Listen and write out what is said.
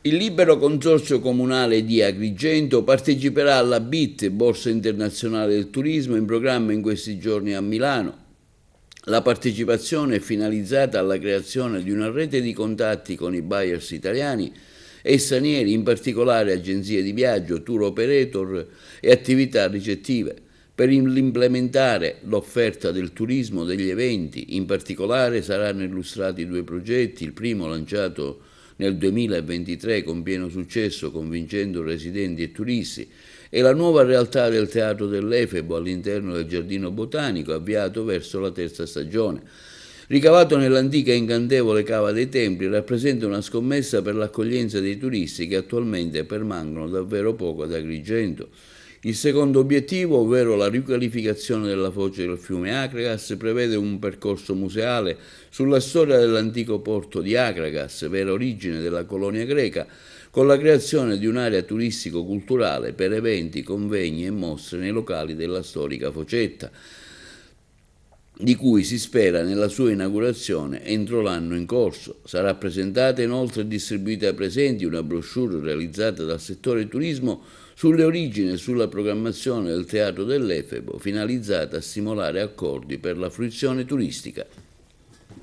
Il libero consorzio comunale di Agrigento parteciperà alla BIT, Borsa Internazionale del Turismo, in programma in questi giorni a Milano. La partecipazione è finalizzata alla creazione di una rete di contatti con i buyers italiani e stranieri, in particolare agenzie di viaggio, tour operator e attività ricettive, per implementare l'offerta del turismo degli eventi. In particolare saranno illustrati due progetti, il primo lanciato nel 2023 con pieno successo, convincendo residenti e turisti, e la nuova realtà del Teatro dell'Efebo all'interno del Giardino Botanico, avviato verso la terza stagione. Ricavato nell'antica e incantevole Cava dei Templi, rappresenta una scommessa per l'accoglienza dei turisti che attualmente permangono davvero poco ad Agrigento. Il secondo obiettivo, ovvero la riqualificazione della foce del fiume Akragas, prevede un percorso museale sulla storia dell'antico porto di Akragas, vera origine della colonia greca, con la creazione di un'area turistico-culturale per eventi, convegni e mostre nei locali della storica focetta, di cui si spera nella sua inaugurazione entro l'anno in corso. Sarà presentata inoltre e distribuita ai presenti una brochure realizzata dal settore turismo sulle origini e sulla programmazione del Teatro dell'Efebo, finalizzata a stimolare accordi per la fruizione turistica.